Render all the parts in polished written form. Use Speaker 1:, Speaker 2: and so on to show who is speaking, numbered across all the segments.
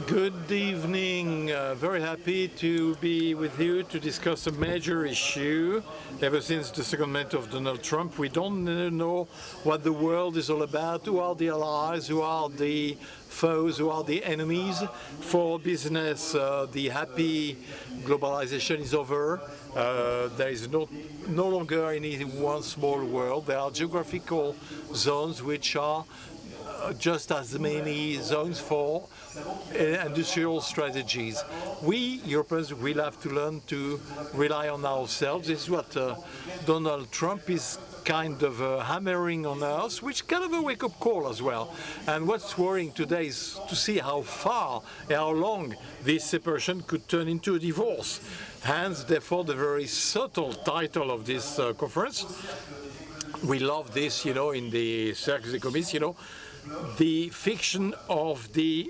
Speaker 1: Good evening. Very happy to be with you to discuss a major issue. Ever since the second mandate of Donald Trump, we don't know what the world is all about, who are the allies, who are the foes, who are the enemies. For business, the happy globalization is over. There is no longer any one small world. There are geographical zones which are just as many zones for industrial strategies. We Europeans will have to learn to rely on ourselves. This is what Donald Trump is kind of hammering on us, which kind of a wake-up call as well. And what's worrying today is to see how far, how long this separation could turn into a divorce. Hence, therefore, the very subtle title of this conference. We love this, you know, in the Cercle, économistes, you know, the fiction of the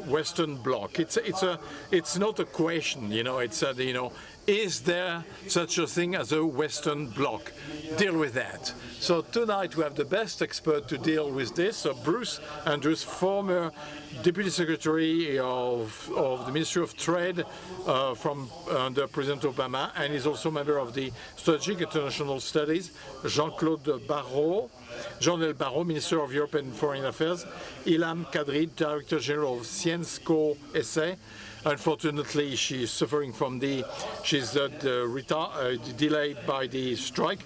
Speaker 1: Western bloc. It's not a question, you know. It's you know, is there such a thing as a Western bloc? Deal with that. So tonight we have the best expert to deal with this. Bruce Andrews, former Deputy Secretary of the Ministry of Trade from under President Obama, and is also a member of the Strategic International Studies. Jean-Noël Barrot, Minister of European Foreign Affairs. Ilham KADRI, Director General of Syensqo SA. Unfortunately, she's suffering from she's delayed by the strike.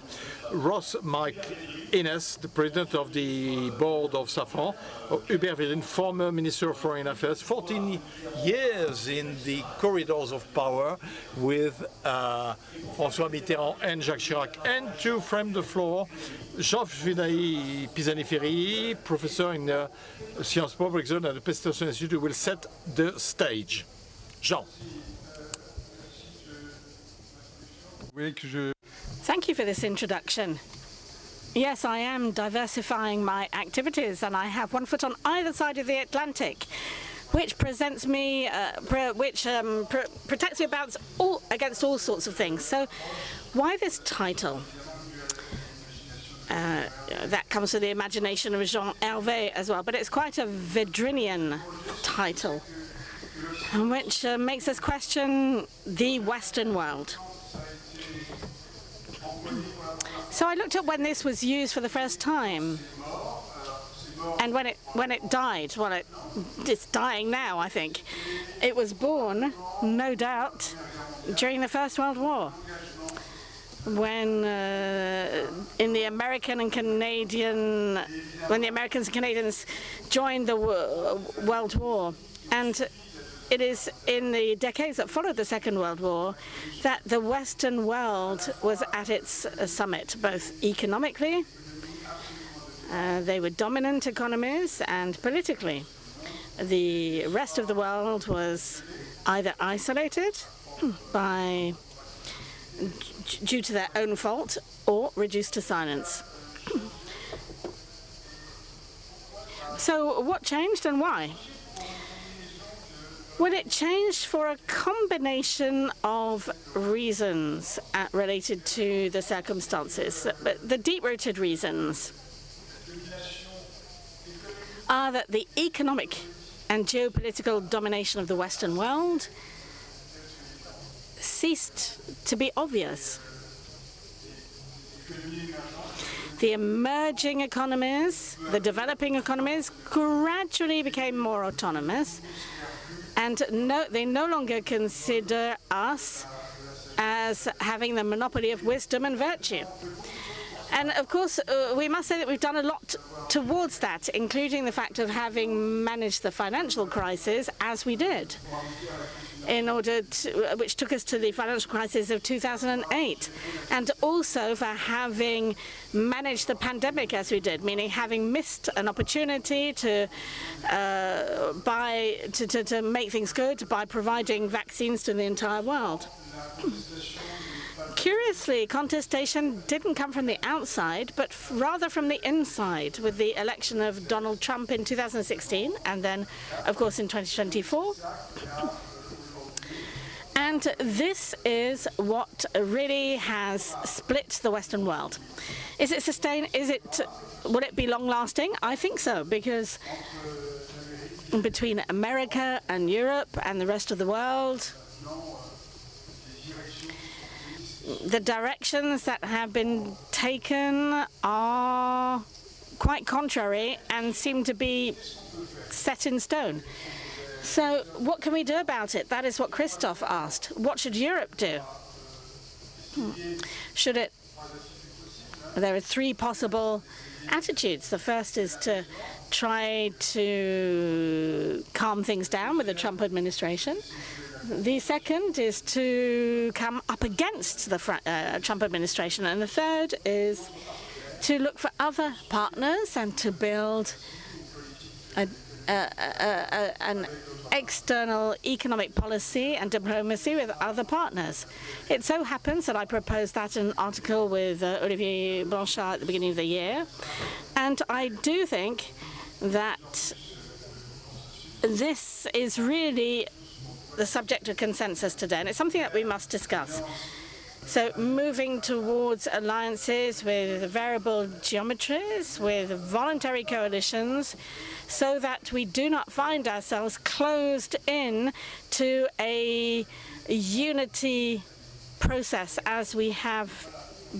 Speaker 1: Ross McInnes, the President of the Board of SAFRAN. Hubert, former Minister of Foreign Affairs, 14 years in the corridors of power with François Mitterrand and Jacques Chirac. And to frame the floor, Jean-Noël PISANI-FERRY, professor in Syensqo and the Pestation Institute, will set the stage. Jean.
Speaker 2: Thank you for this introduction. Yes, I am diversifying my activities, and I have one foot on either side of the Atlantic, which presents me, protects me against all sorts of things. So, why this title? That comes to the imagination of Jean-Noël as well, but it's quite a Vedrinian title, which makes us question the Western world. So I looked at when this was used for the first time, and when it died. Well, it's dying now, I think. It was born, no doubt, during the First World War, when when the Americans and Canadians joined the World War. And it is in the decades that followed the Second World War that the Western world was at its summit, both economically, they were dominant economies, and politically. The rest of the world was either isolated due to their own fault or reduced to silence. So what changed and why? Well, it changed for a combination of reasons related to the circumstances. But the deep-rooted reasons are that the economic and geopolitical domination of the Western world ceased to be obvious. The emerging economies, the developing economies, gradually became more autonomous, and they no longer consider us as having the monopoly of wisdom and virtue. And of course, we must say that we've done a lot towards that, including the fact of having managed the financial crisis as we did, which took us to the financial crisis of 2008, and also for having managed the pandemic as we did, meaning having missed an opportunity to make things good by providing vaccines to the entire world. Curiously, contestation didn't come from the outside, but rather from the inside, with the election of Donald Trump in 2016, and then, of course, in 2024. And this is what really has split the Western world. Is it sustained? Will it be long-lasting? I think so, because between America and Europe and the rest of the world. The directions that have been taken are quite contrary and seem to be set in stone. So what can we do about it? That is what Christophe asked. What should Europe do? Should it? There are three possible attitudes. The first is to try to calm things down with the Trump administration. The second is to come up against the Trump administration. And the third is to look for other partners and to build an external economic policy and diplomacy with other partners. It so happens that I proposed that in an article with Olivier Blanchard at the beginning of the year. And I do think that this is really the subject of consensus today, and it's something that we must discuss. So moving towards alliances with variable geometries, with voluntary coalitions, so that we do not find ourselves closed in to a unity process as we have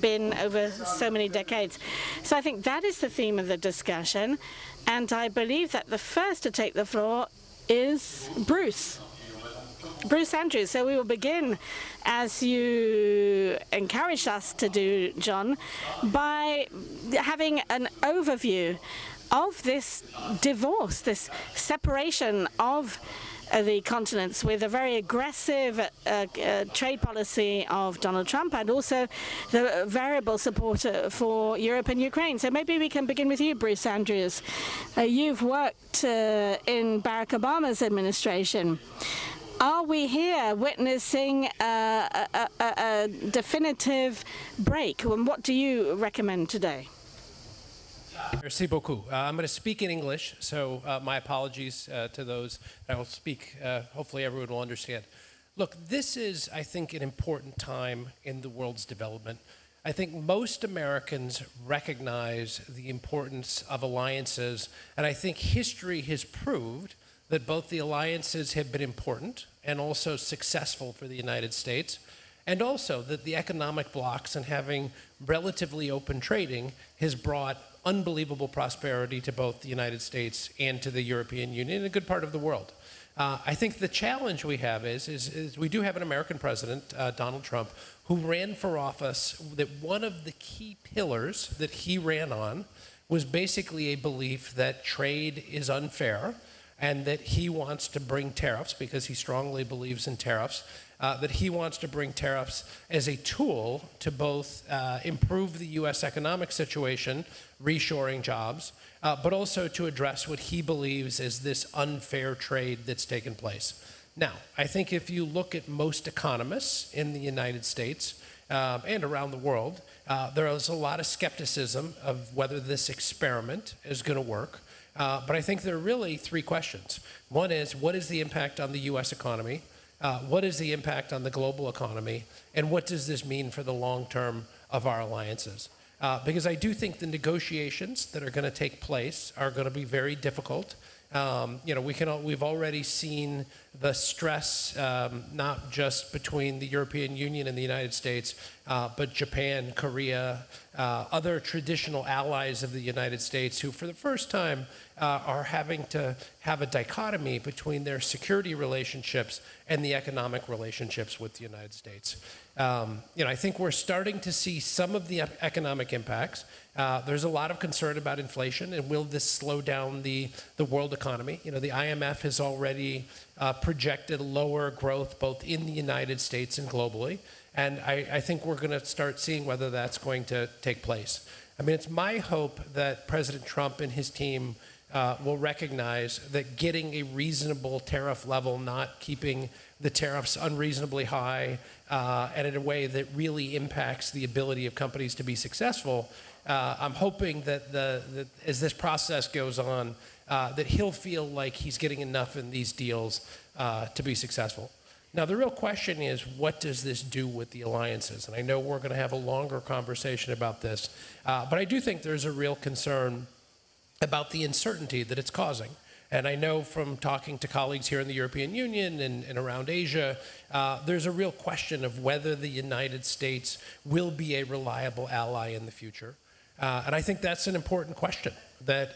Speaker 2: been over so many decades. So I think that is the theme of the discussion, and I believe that the first to take the floor is Bruce Andrews. So we will begin, as you encouraged us to do, John, by having an overview of this divorce, this separation of the continents with a very aggressive trade policy of Donald Trump and also the variable support for Europe and Ukraine. So maybe we can begin with you, Bruce Andrews. You've worked in Barack Obama's administration. Are we here witnessing a definitive break? And what do you recommend today?
Speaker 3: Merci beaucoup. I'm going to speak in English, so my apologies to those that will speak. Hopefully everyone will understand. Look, this is, I think, an important time in the world's development. I think most Americans recognize the importance of alliances, and I think history has proved that both the alliances have been important and also successful for the United States, and also that the economic blocs and having relatively open trading has brought unbelievable prosperity to both the United States and to the European Union and a good part of the world. I think the challenge we have is we do have an American president, Donald Trump, who ran for office that one of the key pillars that he ran on was basically a belief that trade is unfair and that he wants to bring tariffs, because he strongly believes in tariffs, that he wants to bring tariffs as a tool to both improve the U.S. economic situation, reshoring jobs, but also to address what he believes is this unfair trade that's taken place. Now, I think if you look at most economists in the United States and around the world, there is a lot of skepticism of whether this experiment is going to work. But I think there are really three questions. One is, what is the impact on the U.S. economy? What is the impact on the global economy? And what does this mean for the long term of our alliances? Because I do think the negotiations that are going to take place are going to be very difficult. You know, we've already seen the stress, not just between the European Union and the United States, but Japan, Korea, other traditional allies of the United States who, for the first time, are having to have a dichotomy between their security relationships and the economic relationships with the United States. You know, I think we're starting to see some of the economic impacts. There's a lot of concern about inflation, and will this slow down the world economy? You know, the IMF has already projected lower growth both in the United States and globally, and I think we're going to start seeing whether that's going to take place. I mean, it's my hope that President Trump and his team will recognize that getting a reasonable tariff level, not keeping the tariffs unreasonably high and in a way that really impacts the ability of companies to be successful. I'm hoping that as this process goes on, that he'll feel like he's getting enough in these deals to be successful. Now, the real question is, what does this do with the alliances? And I know we're going to have a longer conversation about this, but I do think there's a real concern about the uncertainty that it's causing. And I know from talking to colleagues here in the European Union and around Asia, there's a real question of whether the United States will be a reliable ally in the future. And I think that's an important question that,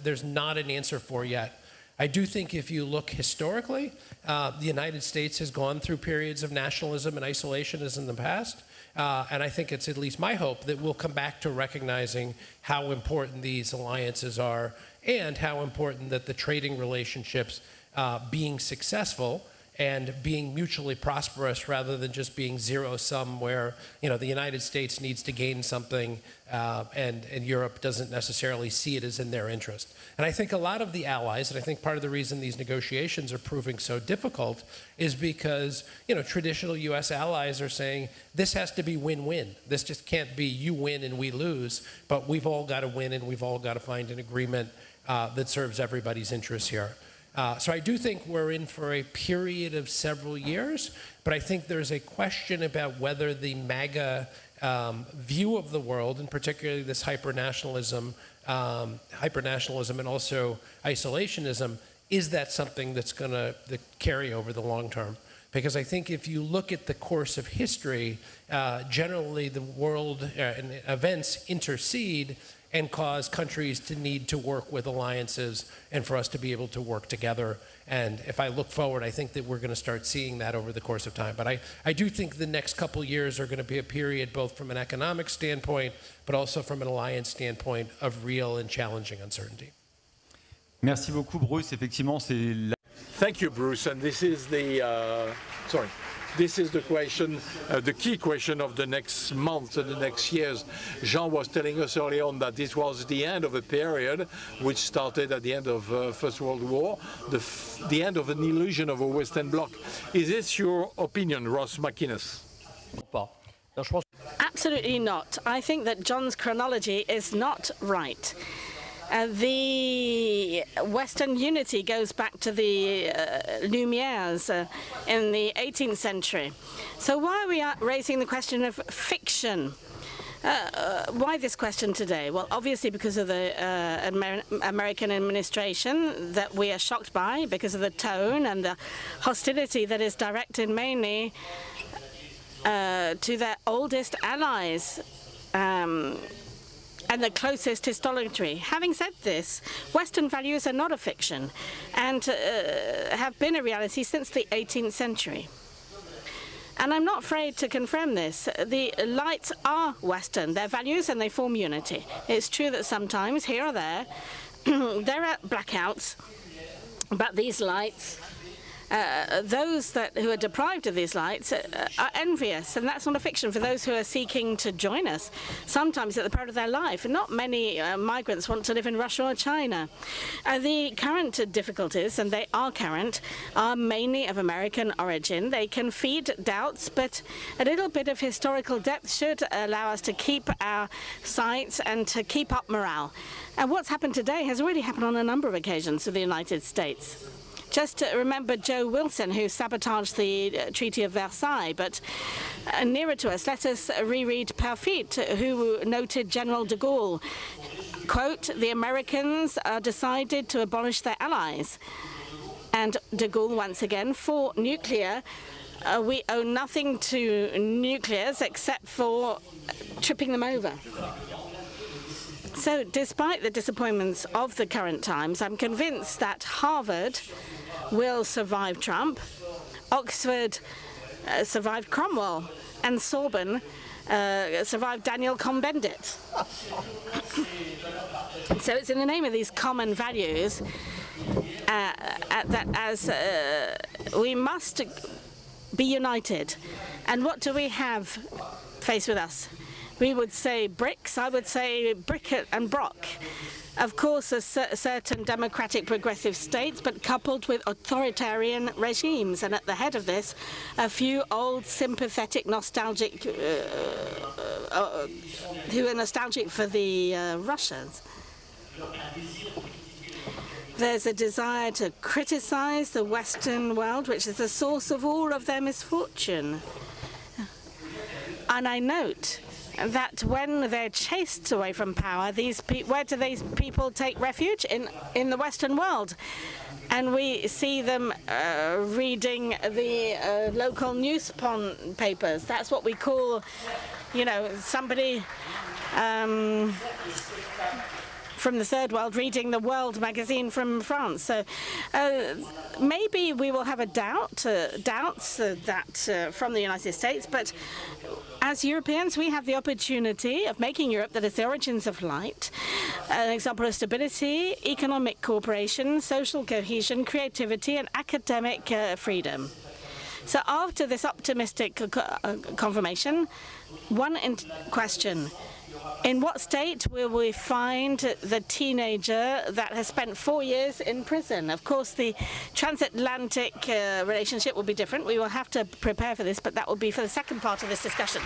Speaker 3: there's not an answer for yet. I do think if you look historically, the United States has gone through periods of nationalism and isolationism in the past. And I think it's at least my hope that we'll come back to recognizing how important these alliances are and how important that the trading relationships being successful and being mutually prosperous rather than just being zero-sum where, the United States needs to gain something and Europe doesn't necessarily see it as in their interest. And I think a lot of the allies, and I think part of the reason these negotiations are proving so difficult is because, traditional U.S. allies are saying, this has to be win-win. This just can't be you win and we lose, but we've all got to win and we've all got to find an agreement that serves everybody's interests here. So I do think we're in for a period of several years, but I think there's a question about whether the MAGA view of the world, and particularly this hyper-nationalism and also isolationism, is that something that's going to carry over the long term? Because I think if you look at the course of history, generally the world and events intercede and cause countries to need to work with alliances and for us to be able to work together. And if I look forward, I think that we're going to start seeing that over the course of time. But I do think the next couple of years are going to be a period both from an economic standpoint, but also from an alliance standpoint of real and challenging uncertainty.
Speaker 4: Merci beaucoup, Bruce. Effectivement, c'est la...
Speaker 1: Thank you, Bruce. And this is the this is the question, the key question of the next months and the next years. Jean was telling us early on that this was the end of a period which started at the end of First World War, the end of an illusion of a Western bloc. Is this your opinion, Ross McInnes?
Speaker 2: Absolutely not. I think that John's chronology is not right. The Western unity goes back to the Lumières in the 18th century. So why are we raising the question of fiction? Why this question today? Well, obviously because of the American administration that we are shocked by, because of the tone and the hostility that is directed mainly to their oldest allies. And the closest historically. Having said this, Western values are not a fiction and have been a reality since the 18th century. And I'm not afraid to confirm this. The lights are Western, their values, and they form unity. It's true that sometimes, here or there, there are blackouts, but these lights, those who are deprived of these lights are envious, and that's not a fiction for those who are seeking to join us, sometimes at the part of their life. Not many migrants want to live in Russia or China. The current difficulties, and they are current, are mainly of American origin. They can feed doubts, but a little bit of historical depth should allow us to keep our sights and to keep up morale. And what's happened today has already happened on a number of occasions to the United States. Just to remember Joe Wilson, who sabotaged the Treaty of Versailles, but nearer to us, let us reread Parfit, who noted General de Gaulle, quote, "The Americans decided to abolish their allies." And de Gaulle, once again, for nuclear, we owe nothing to nuclears except for tripping them over. So despite the disappointments of the current times, I'm convinced that Harvard will survive Trump, Oxford survived Cromwell, and Sorbonne survived Daniel Cohn-Bendit. So it's in the name of these common values that as we must be united. And what do we have faced with us? We would say BRICS, I would say brick and broc. Of course, certain democratic progressive states, but coupled with authoritarian regimes. And at the head of this, a few old, sympathetic, nostalgic, who are nostalgic for the Russians. There's a desire to criticize the Western world, which is the source of all of their misfortune. And I note that when they're chased away from power, where do these people take refuge? In the Western world. And we see them reading the local newspapers. That's what we call, you know, somebody from the third world reading the World magazine from France. So maybe we will have doubts that from the United States, but as Europeans, we have the opportunity of making Europe that is the origins of light, an example of stability, economic cooperation, social cohesion, creativity, and academic freedom. So after this optimistic confirmation, one question. In what state will we find the teenager that has spent 4 years in prison? Of course, the transatlantic relationship will be different. We will have to prepare for this, but that will be for the second part of this discussion.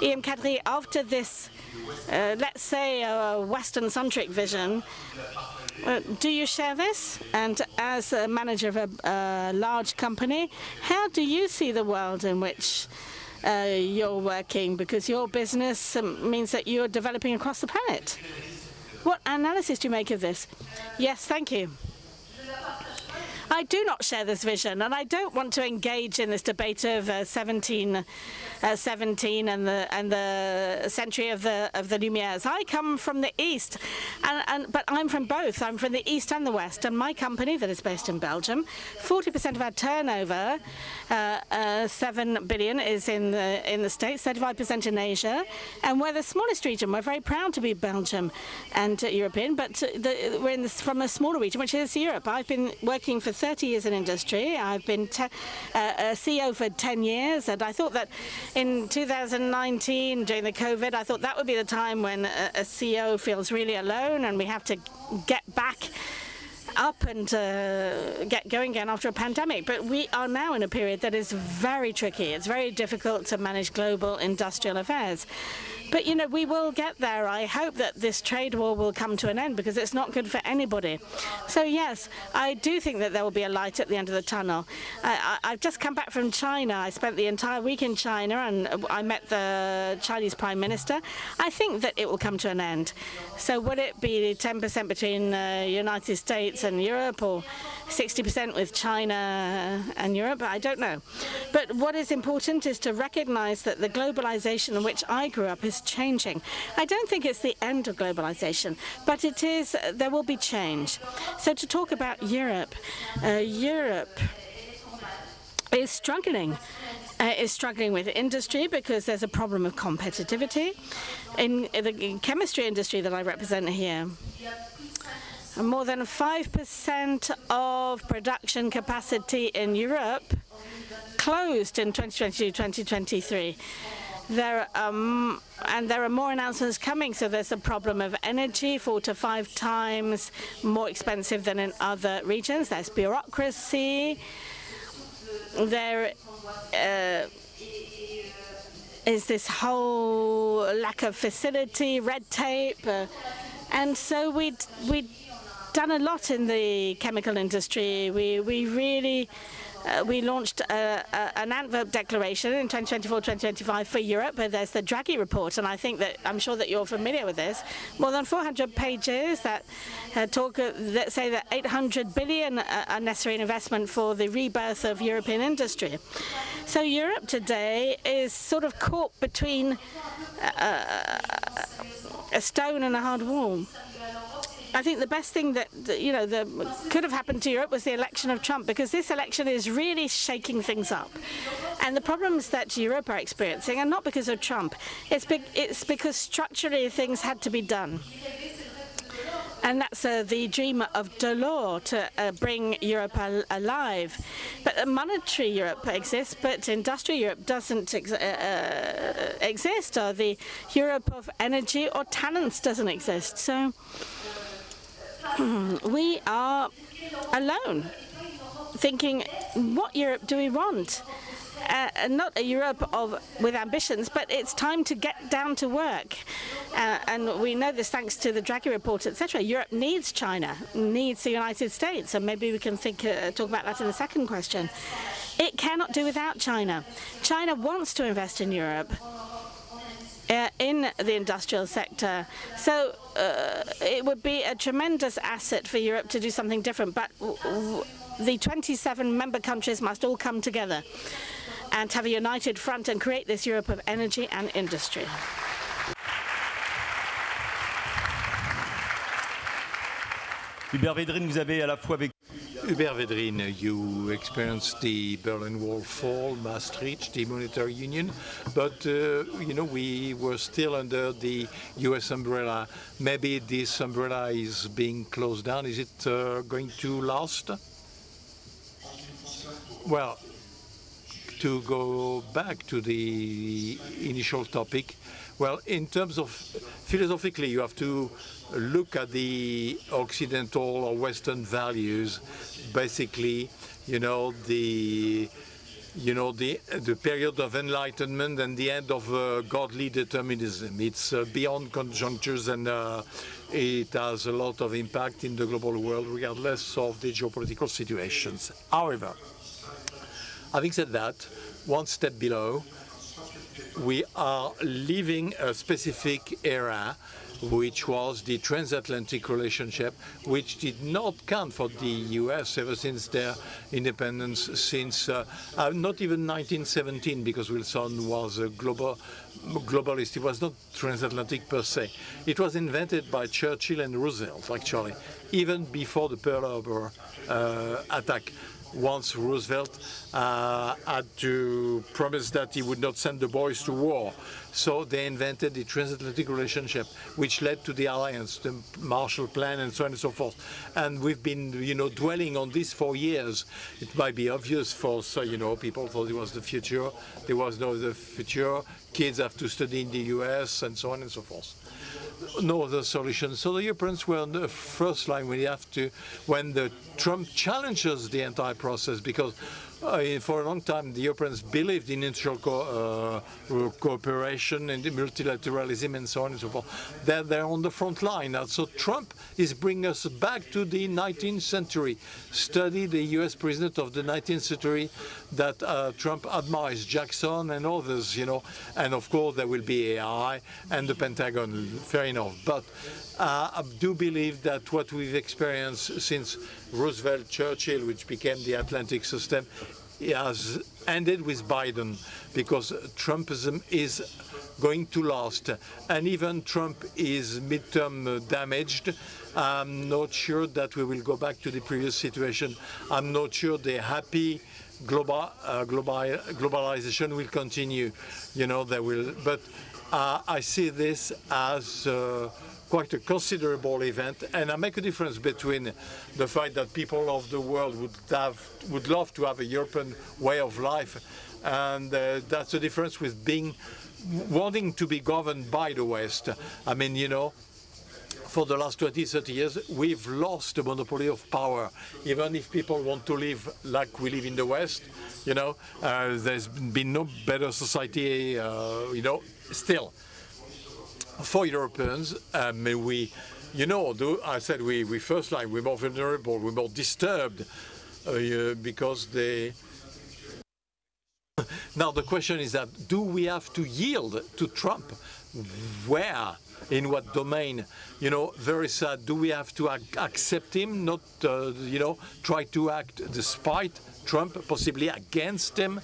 Speaker 2: Ilham KADRI, after this, let's say, Western-centric vision, do you share this? And as a manager of a large company, how do you see the world in which you're working? Because your business means that you're developing across the planet. What analysis do you make of this? Yes, thank you. I do not share this vision, and I don't want to engage in this debate of 1717 and the century of the Lumières. I come from the East, but I'm from both. I'm from the East and the West, and my company that is based in Belgium, 40% of our turnover, 7 billion, is in the States, 35% in Asia, and we're the smallest region. We're very proud to be Belgium and European, but we're from a smaller region, which is Europe. I've been working for 30 years in industry. I've been a CEO for 10 years, and I thought that in 2019, during the COVID, I thought that would be the time when a CEO feels really alone, and we have to get back up and get going again after a pandemic. But we are now in a period that is very tricky. It's very difficult to manage global industrial affairs. But, you know, we will get there. I hope that this trade war will come to an end, because it's not good for anybody. So, yes, I do think that there will be a light at the end of the tunnel. I've just come back from China. I spent the entire week in China, and I met the Chinese Prime Minister. I think that it will come to an end. So will it be 10% between the United States and Europe, or 60% with China and Europe? I don't know. But what is important is to recognize that the globalization in which I grew up is changing. I don't think it's the end of globalization, but it is. There will be change. So to talk about Europe, Europe is struggling. Is struggling with industry because there's a problem of competitivity. In the chemistry industry that I represent here, more than 5% of production capacity in Europe closed in 2022-2023. There are more announcements coming, so there's a problem of energy, 4 to 5 times more expensive than in other regions. There's bureaucracy. There is this whole lack of facility, red tape, and so we've done a lot in the chemical industry. We really we launched an Antwerp declaration in 2024-2025 for Europe. There's the Draghi report, and I'm sure that you're familiar with this. More than 400 pages that that say that 800 billion are necessary in investment for the rebirth of European industry. So Europe today is sort of caught between a stone and a hard wall. I think the best thing that could have happened to Europe was the election of Trump, because this election is really shaking things up. And the problems that Europe are experiencing are not because of Trump. It's because structurally things had to be done. And that's the dream of Delors to bring Europe alive. But monetary Europe exists, but industrial Europe doesn't exist, or the Europe of energy or talents doesn't exist. So we are alone, thinking, what Europe do we want? not a Europe with ambitions, but it's time to get down to work. And we know this thanks to the Draghi report, etc. Europe needs China, needs the United States, and maybe we can talk about that in the second question. It cannot do without China. China wants to invest in Europe, in the industrial sector. So it would be a tremendous asset for Europe to do something different. But the 27 member countries must all come together and have a united front and create this Europe of energy and industry.
Speaker 4: Hubert Védrine, vous avez à la fois vécu.
Speaker 1: Hubert Védrine, you experienced the Berlin Wall fall, Maastricht, the monetary union, but you know, we were still under the US umbrella. Maybe this umbrella is being closed down. Is it going to last? Well, to go back to the initial topic, well, in terms of philosophically, you have to look at the Occidental or Western values. Basically, you know, the period of enlightenment and the end of godly determinism. It's beyond conjunctures, and it has a lot of impact in the global world, regardless of the geopolitical situations. However, having said that, one step below, we are living a specific era, which was the transatlantic relationship, which did not count for the US ever since their independence, since not even 1917, because Wilson was a globalist. It was not transatlantic per se. It was invented by Churchill and Roosevelt, actually, even before the Pearl Harbor attack. Once Roosevelt had to promise that he would not send the boys to war. So they invented the transatlantic relationship, which led to the alliance, the Marshall Plan, and so on and so forth. And we've been, you know, dwelling on this for years. It might be obvious for, so, you know, people thought it was the future. There was no the future. Kids have to study in the US, and so on and so forth. No other solution. So the Europeans were on the first line when the Trump challenges the entire process, because for a long time the Europeans believed in international cooperation and multilateralism and so on and so forth. They're on the front line now. So Trump is bringing us back to the 19th century. Study the US president of the 19th century that Trump admires, Jackson and others, you know. And of course there will be AI and the Pentagon, fair enough. But I do believe that what we've experienced since Roosevelt, Churchill, which became the Atlantic system, has ended with Biden, because Trumpism is going to last. And even Trump is midterm damaged. I'm not sure that we will go back to the previous situation. I'm not sure the happy globalization will continue. You know, they will. But I see this as quite a considerable event, and I make a difference between the fact that people of the world would love to have a European way of life, and that's the difference with wanting to be governed by the West. I mean, you know, for the last 20, 30 years, we've lost the monopoly of power. Even if people want to live like we live in the West, you know, there's been no better society, you know, still. For Europeans, you know, I said we first line, we're more vulnerable, we're more disturbed, because they. Now the question is that, do we have to yield to Trump? Where? In what domain? You know, very sad. Do we have to accept him, not, you know, try to act despite Trump, possibly against him?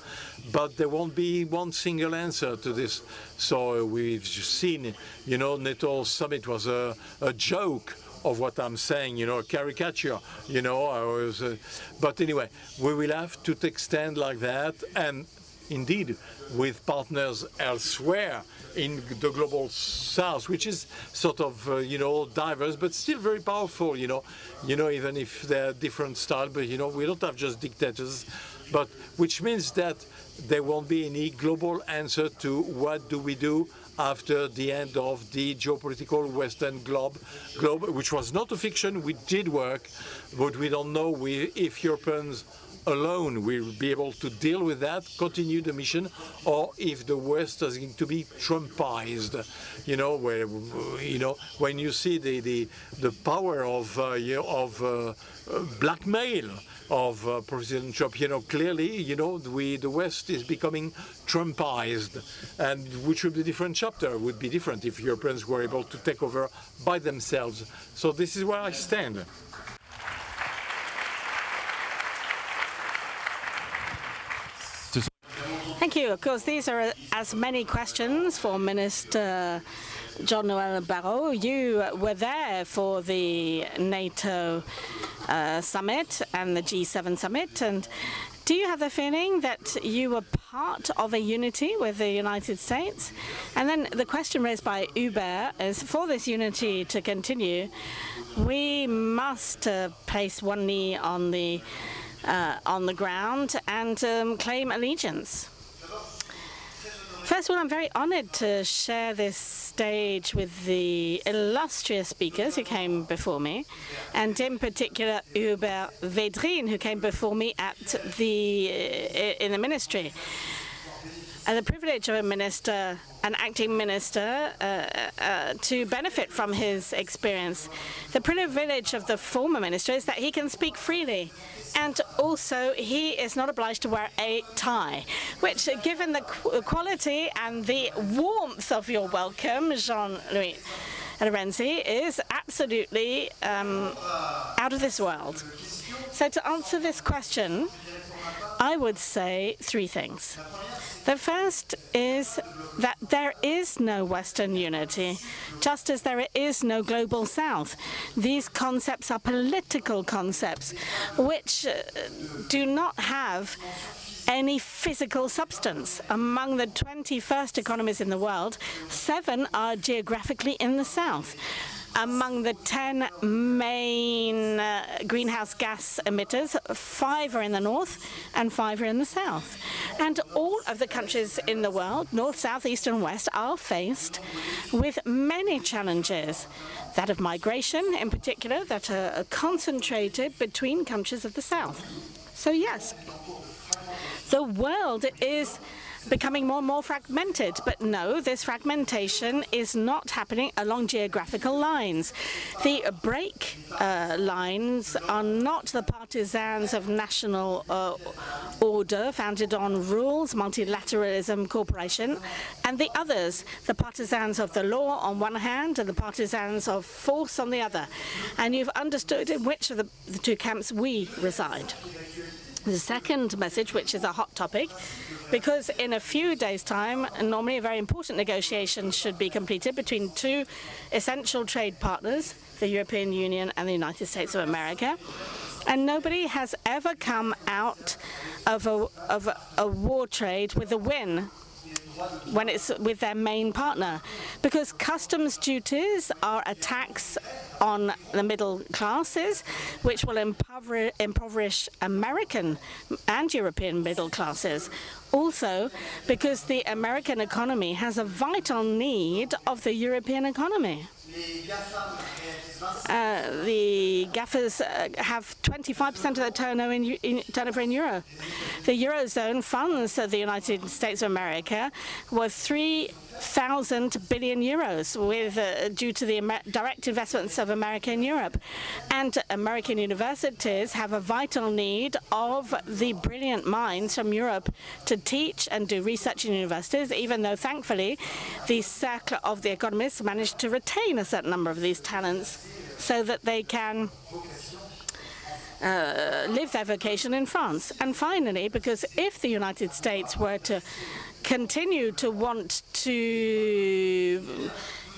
Speaker 1: But there won't be one single answer to this. So we've seen, you know, NATO summit was a joke of what I'm saying, you know, a caricature, you know. But anyway, we will have to take stand like that, and indeed with partners elsewhere in the global south, which is sort of, you know, diverse, but still very powerful, you know, even if they're different style, but, you know, we don't have just dictators, but which means that there won't be any global answer to what do we do after the end of the geopolitical Western globe, which was not a fiction, we did work, but we don't know if Europeans alone will be able to deal with that, continue the mission, or if the West is going to be Trumpized, where when you see the power of blackmail of President Trump, clearly, the West is becoming Trumpized, and which would be a different chapter. It would be different if Europeans were able to take over by themselves. So this is where I stand.
Speaker 2: Thank you. Of course, these are as many questions for Minister Jean-Noël Barrot. You were there for the NATO summit and the G7 summit. And do you have the feeling that you were part of a unity with the United States? And then the question raised by Hubert is, for this unity to continue, we must place one knee on the ground and claim allegiance. First of all, I'm very honored to share this stage with the illustrious speakers who came before me, and in particular Hubert Védrine, who came before me in the ministry. And the privilege of a minister, an acting minister, to benefit from his experience. The privilege of the former minister is that he can speak freely, and also he is not obliged to wear a tie, which, given the quality and the warmth of your welcome, Jean-Louis Lorenzi, is absolutely out of this world. So to answer this question, I would say three things. The first is that there is no Western unity, just as there is no global South. These concepts are political concepts which do not have any physical substance. Among the 21st economies in the world, 7 are geographically in the South. Among the 10 main greenhouse gas emitters, 5 are in the north and 5 are in the south. And all of the countries in the world, north, south, east and west, are faced with many challenges. That of migration, in particular, that are concentrated between countries of the south. So yes, the world is becoming more and more fragmented. But no, this fragmentation is not happening along geographical lines. The break lines are not the partisans of national order founded on rules, multilateralism, cooperation, and the others, the partisans of the law on one hand and the partisans of force on the other. And you've understood in which of the two camps we reside. The second message, which is a hot topic, because in a few days' time, normally a very important negotiation should be completed between two essential trade partners, the European Union and the United States of America. And nobody has ever come out of a war trade with a win when it's with their main partner, because customs duties are a tax on the middle classes, which will impoverish American and European middle classes. Also, because the American economy has a vital need of the European economy. The GAFAs have 25% of their turnover in euro. The Eurozone funds the United States of America was 3,000 billion euros due to the direct investments of America in Europe. And American universities have a vital need of the brilliant minds from Europe to teach and do research in universities, even though, thankfully, the Cercle of the economists managed to retain a certain number of these talents so that they can live their vocation in France. And finally, because if the United States were to continue to want to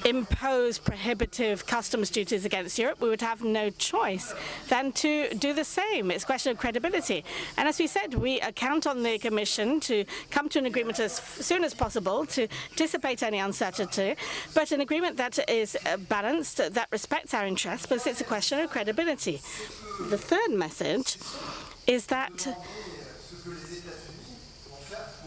Speaker 2: impose prohibitive customs duties against Europe, we would have no choice than to do the same. It's a question of credibility. And as we said, we count on the Commission to come to an agreement as soon as possible to dissipate any uncertainty, but an agreement that is balanced, that respects our interests, but it's a question of credibility. The third message is that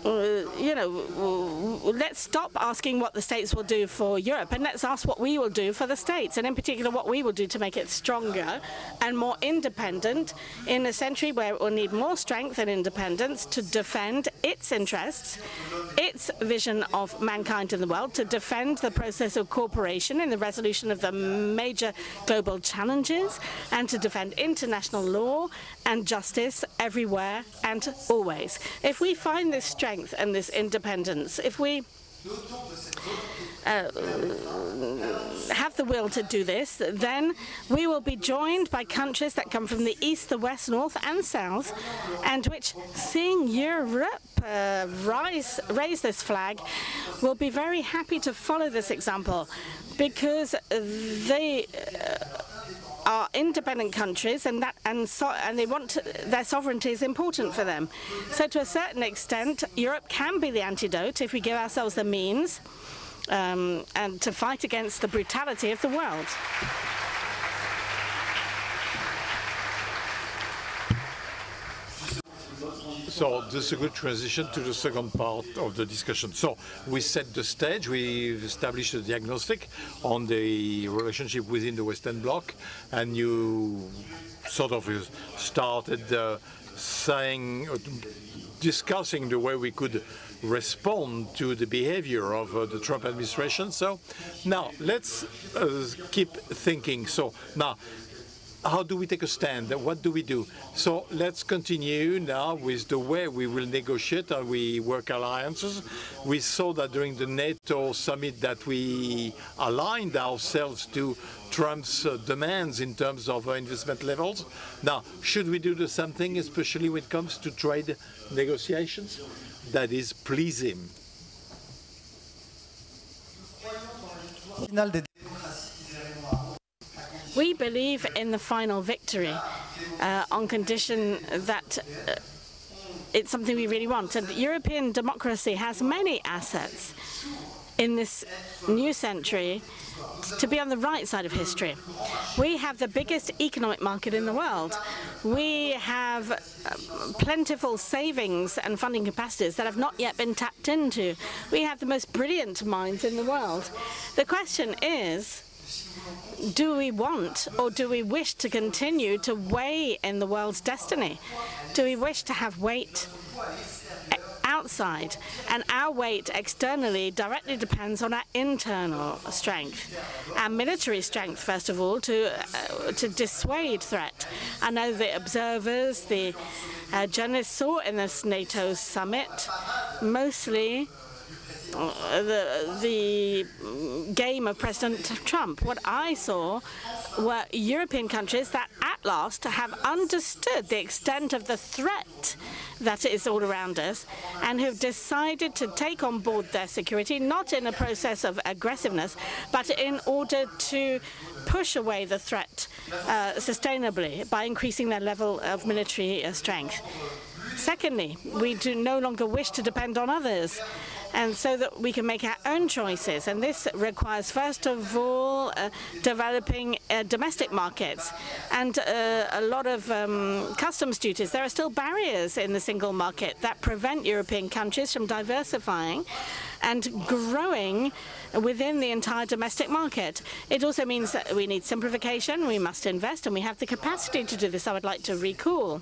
Speaker 2: let's stop asking what the States will do for Europe, and let's ask what we will do for the States, and in particular what we will do to make it stronger and more independent in a century where it will need more strength and independence to defend its interests, its vision of mankind in the world, to defend the process of cooperation in the resolution of the major global challenges, and to defend international law and justice everywhere and always. If we find this strength and this independence, if we have the will to do this, then we will be joined by countries that come from the east, the west, north and south, and which, seeing Europe raise this flag, will be very happy to follow this example, because they are independent countries, and they want their sovereignty is important for them. So to a certain extent, Europe can be the antidote if we give ourselves the means and to fight against the brutality of the world.
Speaker 1: So this is a good transition to the second part of the discussion. So we set the stage, we've established a diagnostic on the relationship within the Western Bloc, and you sort of started discussing the way we could respond to the behavior of the Trump administration. So now let's keep thinking. So now, how do we take a stand? What do we do? So let's continue now with the way we will negotiate and we work alliances. We saw that during the NATO summit that we aligned ourselves to Trump's demands in terms of investment levels. Now, should we do the same thing, especially when it comes to trade negotiations? That is, please him.
Speaker 2: We believe in the final victory on condition that it's something we really want. And European democracy has many assets in this new century to be on the right side of history. We have the biggest economic market in the world. We have plentiful savings and funding capacities that have not yet been tapped into. We have the most brilliant minds in the world. The question is, do we want or do we wish to continue to weigh in the world's destiny? Do we wish to have weight outside? And our weight externally directly depends on our internal strength, our military strength, first of all, to dissuade threat. I know the observers, the journalists saw in this NATO summit mostly the game of President Trump. What I saw were European countries that at last have understood the extent of the threat that is all around us and who've decided to take on board their security, not in a process of aggressiveness, but in order to push away the threat sustainably by increasing their level of military strength. Secondly, we do no longer wish to depend on others, and so that we can make our own choices. And this requires, first of all, developing domestic markets and a lot of customs duties. There are still barriers in the single market that prevent European countries from diversifying and growing within the entire domestic market. It also means that we need simplification, we must invest, and we have the capacity to do this. I would like to recall,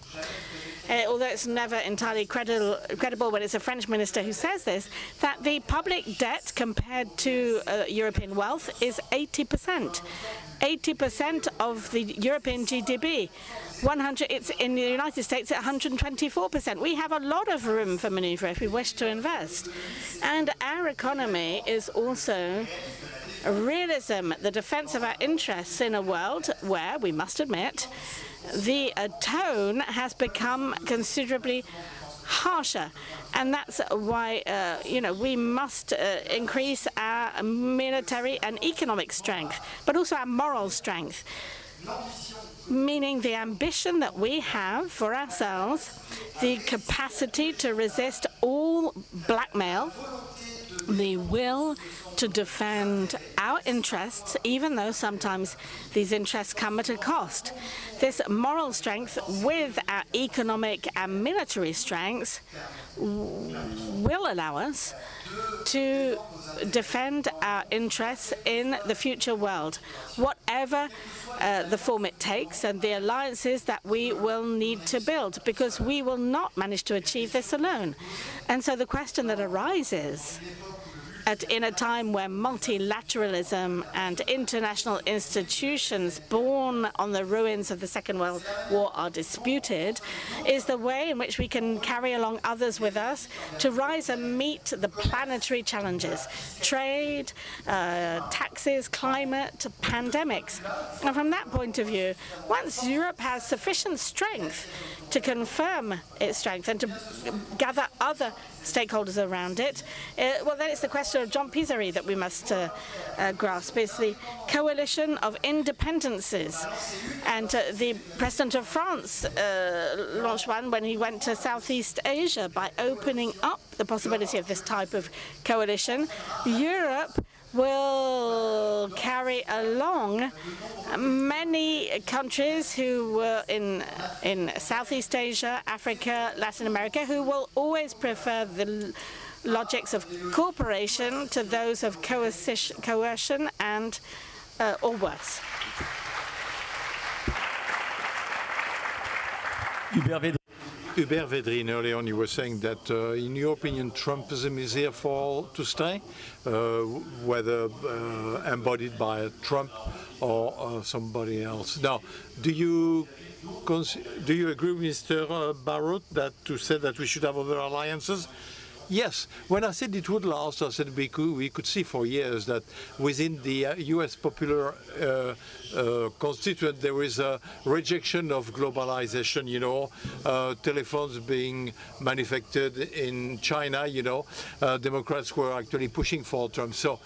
Speaker 2: although it's never entirely credible when it's a French minister who says this, that the public debt compared to European wealth is 80%. 80% of the European GDP. It's in the United States at 124%. We have a lot of room for maneuver if we wish to invest. And our economy is also realism, the defense of our interests in a world where, we must admit, the tone has become considerably harsher, and that's why we must increase our military and economic strength, but also our moral strength, meaning the ambition that we have for ourselves, the capacity to resist all blackmail, the will to defend our interests, even though sometimes these interests come at a cost. This moral strength with our economic and military strengths will allow us to defend our interests in the future world, whatever the form it takes and the alliances that we will need to build, because we will not manage to achieve this alone. And so the question that arises in a time where multilateralism and international institutions born on the ruins of the Second World War are disputed is the way in which we can carry along others with us to rise and meet the planetary challenges: trade, taxes, climate, pandemics. And from that point of view, once Europe has sufficient strength to confirm its strength and to gather other stakeholders around it, well, then it's the question of Jean-Pisari that we must grasp. It's the coalition of independences. And the President of France launched one when he went to Southeast Asia by opening up the possibility of this type of coalition. Europe will carry along many countries who were in Southeast Asia, Africa, Latin America, who will always prefer the logics of cooperation to those of coercion and or worse.
Speaker 1: Hubert Védrine, early on you were saying that, in your opinion, Trumpism is here to stay, whether embodied by Trump or somebody else. Now, do you agree with Mr. BARROT to say that we should have other alliances? Yes. When I said it would last, I said we could see for years that within the U.S. popular constituent there is a rejection of globalization, you know, telephones being manufactured in China, you know, Democrats were actually pushing for Trump. So,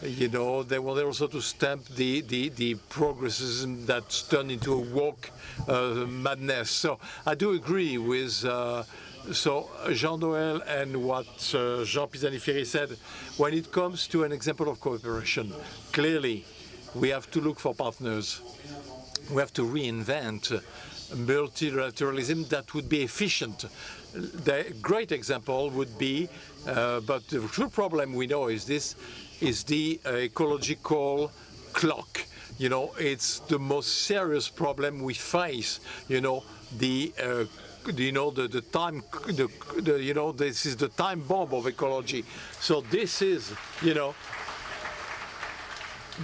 Speaker 1: you know, they wanted also to stamp the progressism that's turned into a woke madness. So I do agree with Jean-Noël and what Jean PISANI-FERRY said. When it comes to an example of cooperation, clearly we have to look for partners. We have to reinvent multilateralism that would be efficient. The great example would be, but the true problem we know is the ecological clock. You know, it's the most serious problem we face. You know, the time, you know, this is the time bomb of ecology. So this is, you know,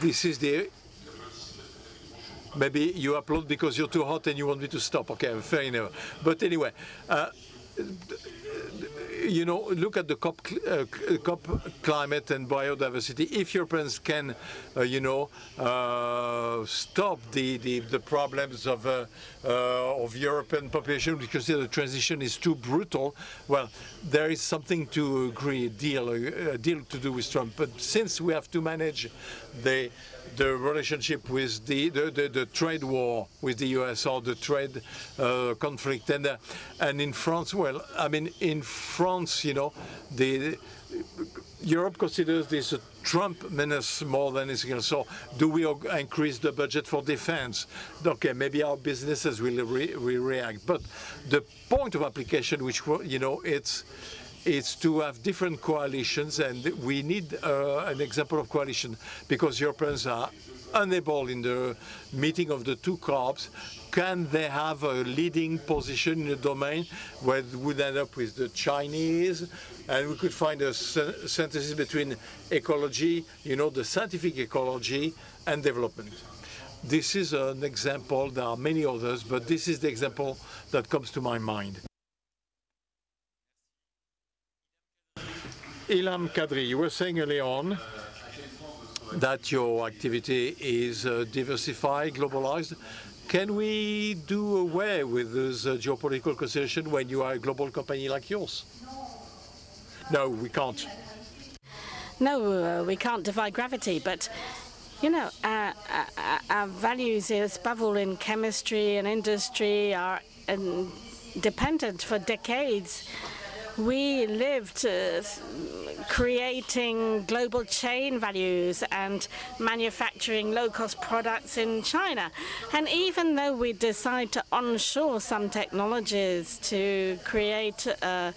Speaker 1: this is the. Maybe you upload because you're too hot and you want me to stop. Okay, fair enough. But anyway, you know, look at the COP climate and biodiversity. If Europeans can, you know, stop the problems of European population because the transition is too brutal, well, there is something to agree, a deal to do with Trump. But since we have to manage the relationship with the trade war with the US or the trade conflict, and in France, well, I mean, in France, you know, Europe considers this a Trump menace more than anything else. So do we increase the budget for defense? Okay, maybe our businesses will react. But the point of application, which, you know, it's to have different coalitions, and we need an example of coalition because Europeans are unable in the meeting of the two COPs. Can they have a leading position in a domain where we would end up with the Chinese, and we could find a synthesis between ecology, you know, the scientific ecology, and development. This is an example. There are many others, but this is the example that comes to my mind. Ilham KADRI, you were saying early on that your activity is diversified, globalized. Can we do away with this geopolitical consideration when you are a global company like yours? No, we can't.
Speaker 2: No, we can't defy gravity, but you know, our values, above all in chemistry and industry, are dependent for decades. We lived creating global chain values and manufacturing low-cost products in China. And even though we decide to onshore some technologies to create a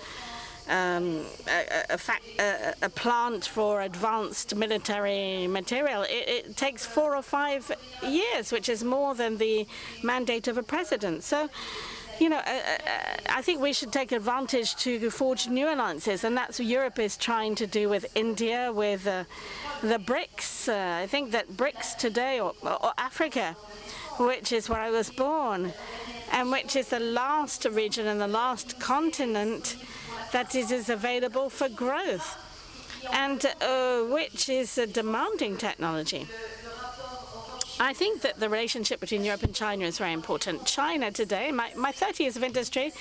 Speaker 2: plant for advanced military material, it takes 4 or 5 years, which is more than the mandate of a president. So, you know, I think we should take advantage to forge new alliances, and that's what Europe is trying to do with India, with the BRICS. I think that BRICS today, or Africa, which is where I was born, and which is the last region and the last continent that is available for growth, and which is demanding technology. I think that the relationship between Europe and China is very important. China today, my 30 years of industry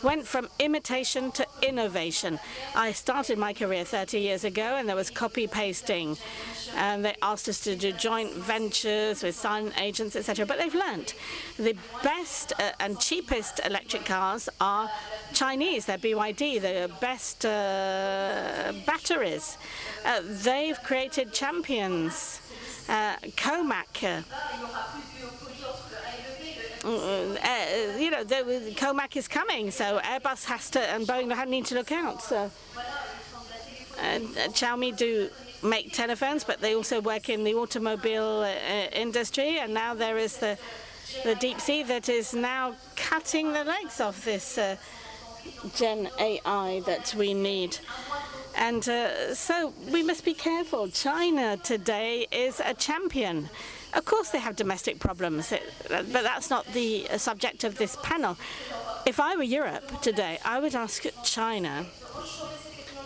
Speaker 2: went from imitation to innovation. I started my career 30 years ago, and there was copy-pasting. And they asked us to do joint ventures with silent agents, etc. But they've learned. The best and cheapest electric cars are Chinese. They're BYD, the best batteries. They've created champions. Comac, you know, Comac is coming, so Airbus has to, and Boeing need to look out. So, Xiaomi do make telephones, but they also work in the automobile industry, and now there is the deep sea that is now cutting the legs off this Gen AI that we need. And so we must be careful. China today is a champion. Of course they have domestic problems, but that's not the subject of this panel. If I were Europe today, I would ask China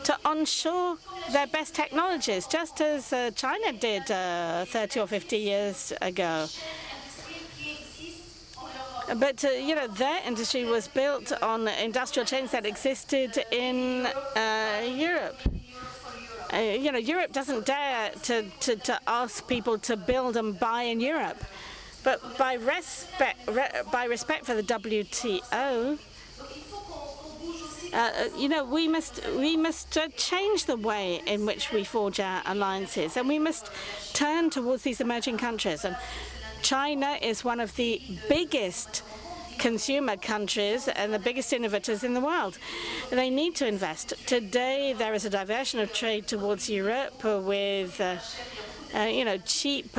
Speaker 2: to onshore their best technologies, just as China did 30 or 50 years ago. But, you know, their industry was built on industrial chains that existed in Europe. You know, Europe doesn't dare to ask people to build and buy in Europe. But by respect for the WTO, you know, we must change the way in which we forge our alliances, and we must turn towards these emerging countries. And China is one of the biggest consumer countries and the biggest innovators in the world. They need to invest. Today, there is a diversion of trade towards Europe with, you know, cheap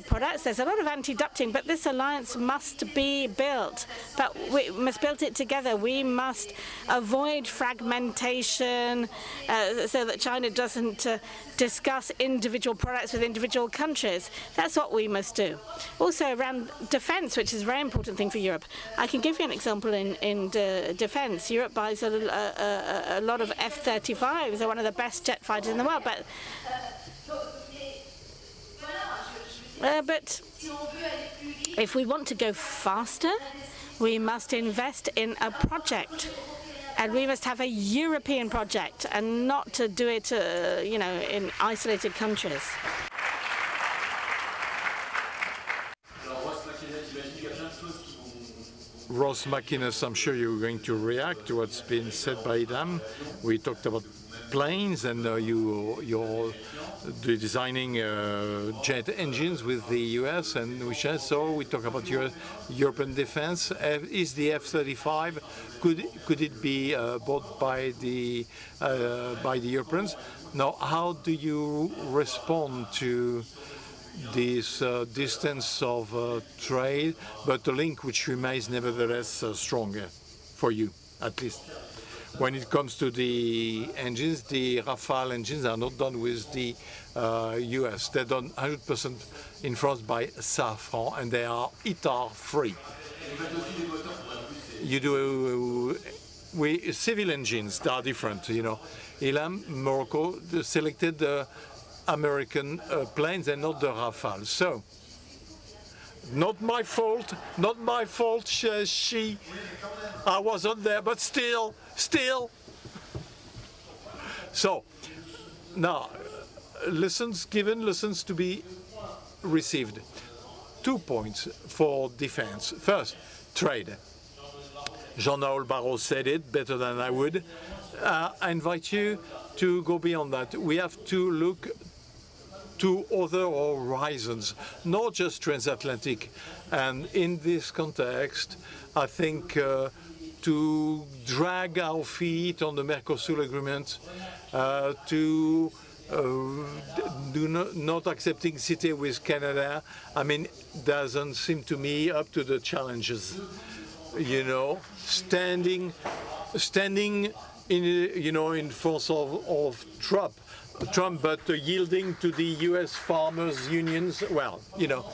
Speaker 2: products. There's a lot of anti-dumping, but this alliance must be built. But we must build it together. We must avoid fragmentation so that China doesn't discuss individual products with individual countries. That's what we must do. Also around defense, which is a very important thing for Europe. I can give you an example in defense. Europe buys a lot of F-35s. They're one of the best jet fighters in the world. But if we want to go faster, we must invest in a project. And we must have a European project and not to do it, you know, in isolated countries.
Speaker 1: Ross McInnes, I'm sure you're going to react to what's been said by Ilham. We talked about planes, and you're designing jet engines with the US and which so we talk about European defense. Is the F-35, could it be bought by the Europeans? Now, how do you respond to this distance of trade, but a link which remains nevertheless stronger for you, at least? When it comes to the engines, the Rafale engines are not done with the US. They're done 100% in France by SAFRAN, and they are ITAR-free. You do civil engines, they are different, you know. Ilham, Morocco, selected the American planes and not the Rafale. So, not my fault, she, I wasn't there, but still. So, now, lessons given, lessons to be received. 2 points for defense. First, trade. Jean-Noël said it better than I would. I invite you to go beyond that. We have to look to other horizons, not just transatlantic. And in this context, I think to drag our feet on the Mercosur agreement, to not accepting CITE with Canada, I mean, doesn't seem to me up to the challenges. You know, standing in, you know, in front of Trump, but yielding to the U.S. farmers' unions, well, you know,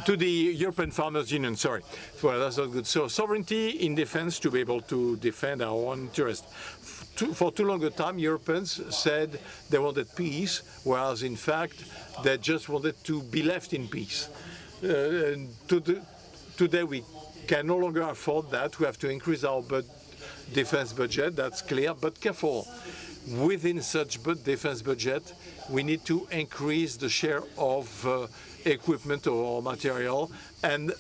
Speaker 1: to the European Farmers Union, sorry. Well, that's not good. So sovereignty in defense to be able to defend our own interest. For too long a time, Europeans said they wanted peace, whereas in fact, they just wanted to be left in peace. Today, we can no longer afford that. We have to increase our defense budget, that's clear, but careful. Within such defense budget, we need to increase the share of equipment or material and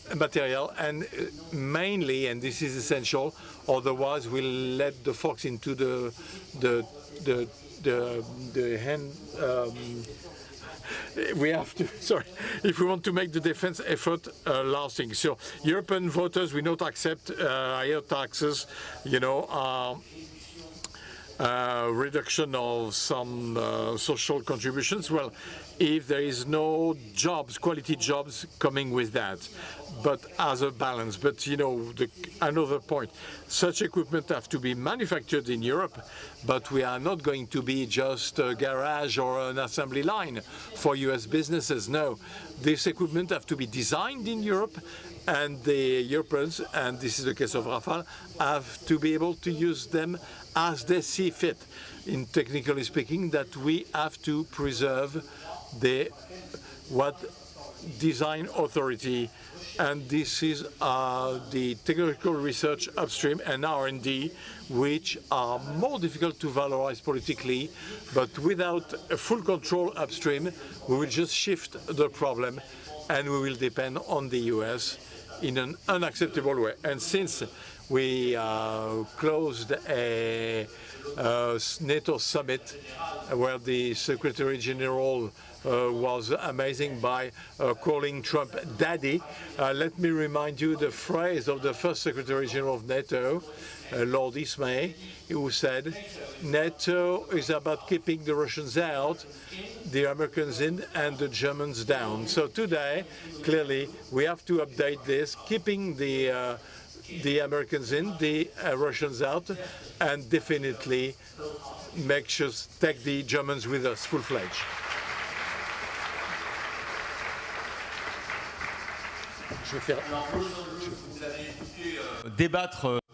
Speaker 1: mainly, and this is essential, otherwise we'll let the fox into the hand. We have to, sorry, if we want to make the defense effort lasting. So European voters will not accept higher taxes, you know, reduction of some social contributions. Well, if there is no jobs, quality jobs coming with that, but as a balance. But, you know, another point, such equipment have to be manufactured in Europe, but we are not going to be just a garage or an assembly line for US businesses. No, this equipment have to be designed in Europe, and the Europeans, and this is the case of Rafale, have to be able to use them as they see fit. In technically speaking, that we have to preserve what design authority, and this is the technical research upstream and R&D, which are more difficult to valorize politically, but without a full control upstream, we will just shift the problem and we will depend on the US in an unacceptable way. And since we closed a NATO summit where the Secretary General was amazing by calling Trump daddy. Let me remind you the phrase of the first Secretary General of NATO, Lord Ismay, who said, NATO is about keeping the Russians out, the Americans in, and the Germans down. So today, clearly, we have to update this, keeping the Americans in, the Russians out, and definitely make sure take the Germans with us full-fledged.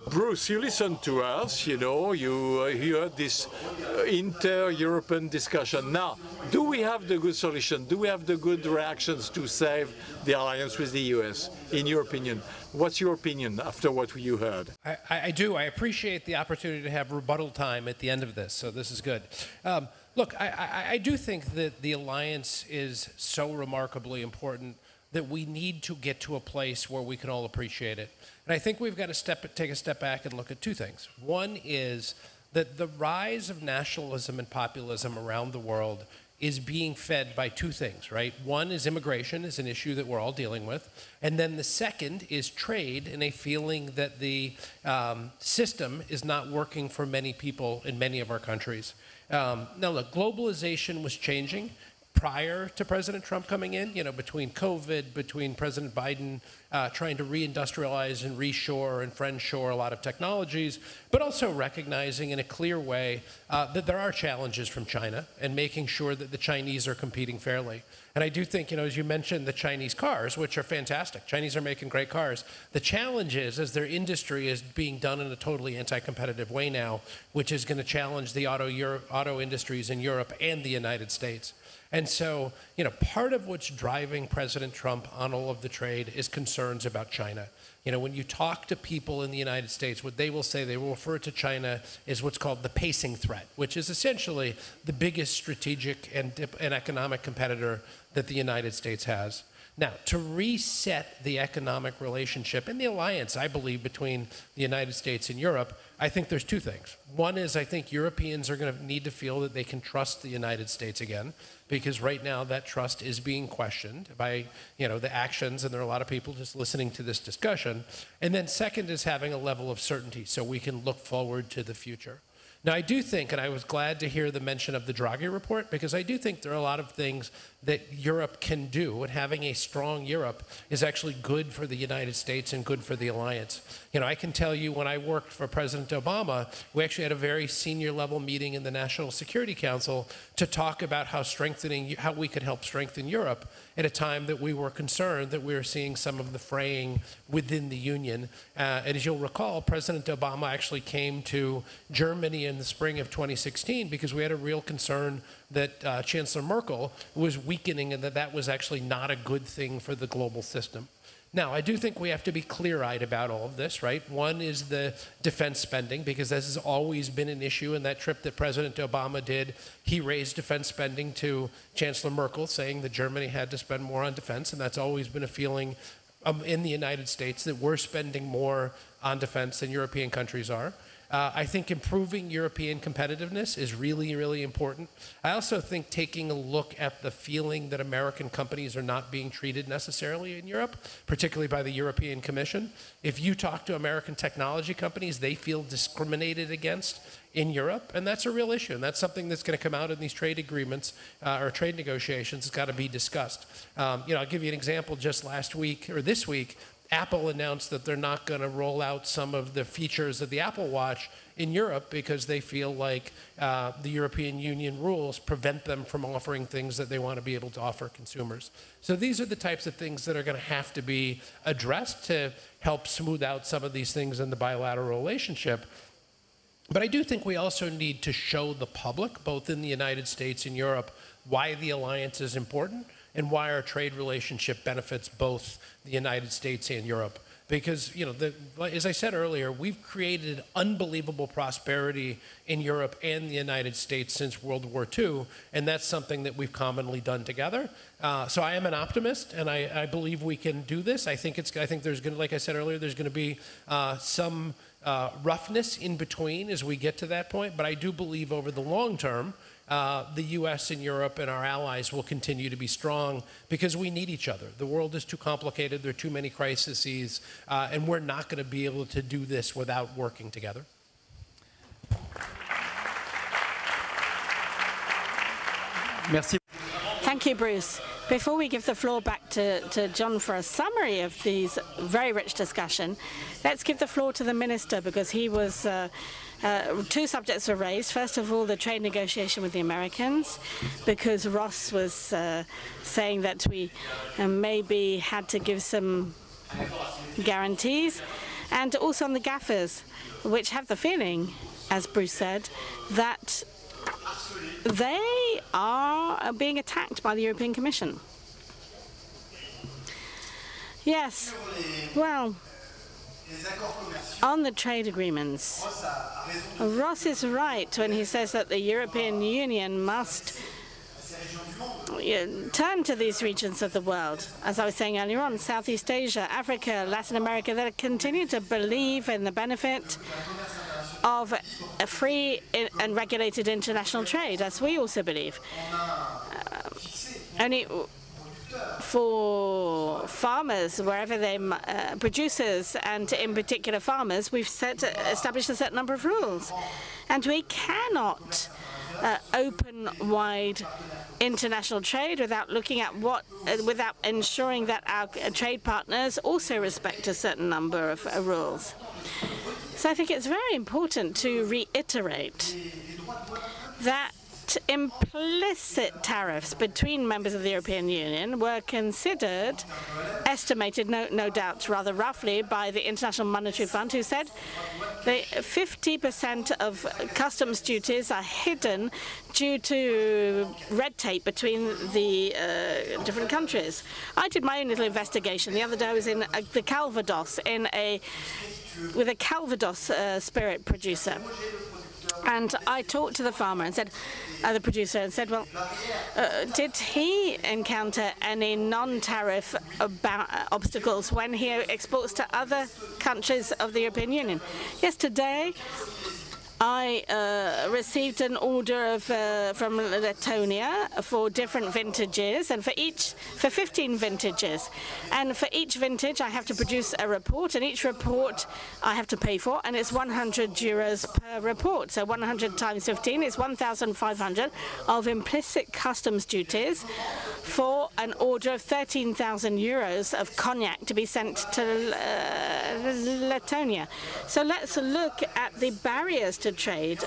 Speaker 1: Bruce, you listened to us, you know, you heard this inter-European discussion. Now, do we have the good solution? Do we have the good reactions to save the alliance with the US, in your opinion? What's your opinion after what you heard?
Speaker 3: I do. I appreciate the opportunity to have rebuttal time at the end of this, so this is good. Look, I do think that the alliance is so remarkably important that we need to get to a place where we can all appreciate it. And I think we've got to take a step back and look at two things. One is that the rise of nationalism and populism around the world is being fed by two things, right? One is immigration is an issue that we're all dealing with. And then the second is trade and a feeling that the system is not working for many people in many of our countries. Now look, globalization was changing prior to President Trump coming in, you know, between COVID, between President Biden trying to reindustrialize and reshore and friendshore a lot of technologies, but also recognizing in a clear way that there are challenges from China and making sure that the Chinese are competing fairly. And I do think, you know, as you mentioned, the Chinese cars, which are fantastic. Chinese are making great cars. The challenge is their industry is being done in a totally anti-competitive way now, which is going to challenge the auto industries in Europe and the United States. And so, you know, part of what's driving President Trump on all of the trade is concerns about China. You know, when you talk to people in the United States, what they will say, they will refer to China as what's called the pacing threat, which is essentially the biggest strategic and economic competitor that the United States has. Now, to reset the economic relationship and the alliance, I believe, between the United States and Europe, I think there's two things. One is I think Europeans are going to need to feel that they can trust the United States again, because right now that trust is being questioned by, the actions, and there are a lot of people just listening to this discussion. And then second is having a level of certainty so we can look forward to the future. Now, I do think, and I was glad to hear the mention of the Draghi report, because I do think there are a lot of things that Europe can do, and having a strong Europe is actually good for the United States and good for the alliance. I can tell you when I worked for President Obama, we actually had a very senior level meeting in the National Security Council to talk about how we could help strengthen Europe at a time that we were concerned that we were seeing some of the fraying within the Union. And as you'll recall, President Obama actually came to Germany in the spring of 2016 because we had a real concern that Chancellor Merkel was weakening and that was actually not a good thing for the global system. Now, I do think we have to be clear-eyed about all of this, right? One is the defense spending, because this has always been an issue. In that trip that President Obama did, he raised defense spending to Chancellor Merkel, saying that Germany had to spend more on defense, and that's always been a feeling in the United States that we're spending more on defense than European countries are. I think improving European competitiveness is really, really important. I also think taking a look at the feeling that American companies are not being treated necessarily in Europe, particularly by the European Commission. If you talk to American technology companies, they feel discriminated against in Europe, and that's a real issue, and that's something that's going to come out in these trade agreements or trade negotiations. It's got to be discussed. I'll give you an example. Just last week, or this week, Apple announced that they're not going to roll out some of the features of the Apple Watch in Europe because they feel like the European Union rules prevent them from offering things that they want to be able to offer consumers. So these are the types of things that are going to have to be addressed to help smooth out some of these things in the bilateral relationship. But I do think we also need to show the public, both in the United States and Europe, why the alliance is important and why our trade relationship benefits both the United States and Europe. Because, as I said earlier, we've created unbelievable prosperity in Europe and the United States since World War II, and that's something that we've commonly done together. So I am an optimist, and I believe we can do this. I think there's going to, like I said earlier, there's going to be some roughness in between as we get to that point, but I do believe over the long term, the U.S. and Europe and our allies will continue to be strong because we need each other. The world is too complicated, there are too many crises, and we're not going to be able to do this without working together.
Speaker 4: Merci.
Speaker 2: Thank you, Bruce. Before we give the floor back to John for a summary of these very rich discussion, let's give the floor to the Minister, because he was two subjects were raised. First of all, the trade negotiation with the Americans, because Ross was saying that we maybe had to give some guarantees, and also on the GAFAs, which have the feeling, as Bruce said, that they are being attacked by the European Commission. Yes, well, on the trade agreements, Ross is right when he says that the European Union must turn to these regions of the world. As I was saying earlier on, Southeast Asia, Africa, Latin America, that continue to believe in the benefit of a free and regulated international trade, as we also believe. Only for farmers, wherever they producers, and in particular farmers, we've established a certain number of rules, and we cannot open wide international trade without looking at without ensuring that our trade partners also respect a certain number of rules. So I think it's very important to reiterate that implicit tariffs between members of the European Union were considered, estimated, no doubt, rather roughly by the International Monetary Fund, who said that 50% of customs duties are hidden due to red tape between the different countries. I did my own little investigation. The other day I was in the Calvados with a Calvados spirit producer. And I talked to the farmer and said, the producer, and said, well, did he encounter any non-tariff obstacles when he exports to other countries of the European Union? Yes, today I received an order from Letonia for different vintages, and for 15 vintages. And for each vintage, I have to produce a report, and each report I have to pay for, and it's 100 euros per report. So 100 times 15 is 1,500 of implicit customs duties for an order of 13,000 euros of cognac to be sent to Letonia. So let's look at the barriers to trade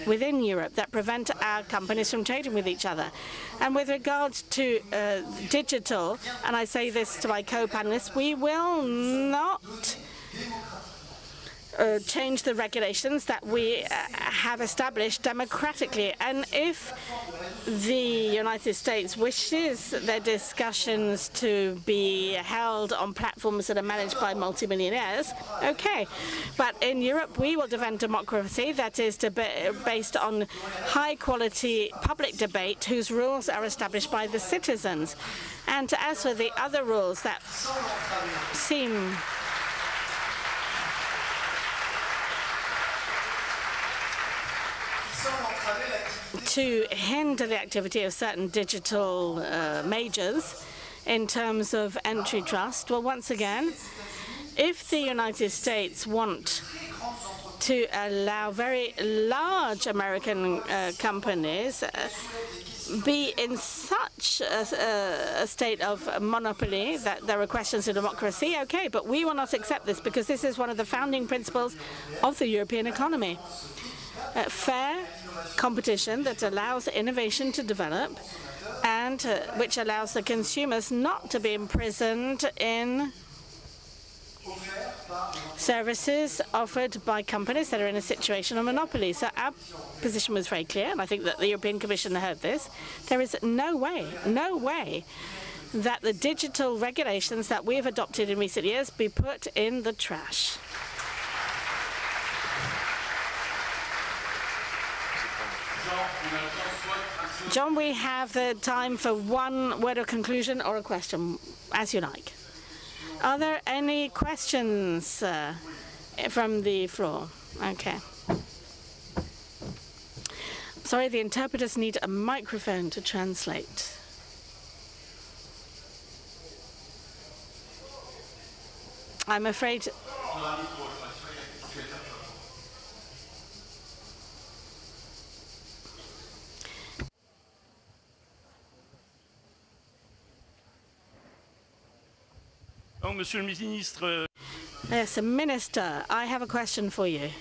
Speaker 2: within Europe that prevent our companies from trading with each other. And with regard to digital, and I say this to my co-panelists, we will not change the regulations that we have established democratically. And if the United States wishes their discussions to be held on platforms that are managed by multimillionaires, okay. But in Europe, we will defend democracy that is based on high-quality public debate whose rules are established by the citizens. And as for the other rules that seem to hinder the activity of certain digital majors in terms of antitrust, well, once again, if the United States want to allow very large American companies be in such a state of monopoly that there are questions of democracy, okay, but we will not accept this because this is one of the founding principles of the European economy. Fair competition that allows innovation to develop and which allows the consumers not to be imprisoned in services offered by companies that are in a situation of monopoly. So our position was very clear, and I think that the European Commission heard this. There is no way that the digital regulations that we have adopted in recent years be put in the trash. John, we have the time for one word of conclusion or a question, as you like. Are there any questions from the floor? Okay. Sorry, the interpreters need a microphone to translate. I'm afraid.
Speaker 5: Oh, Monsieur le Ministre.
Speaker 2: Yes, Minister, I have a question for you.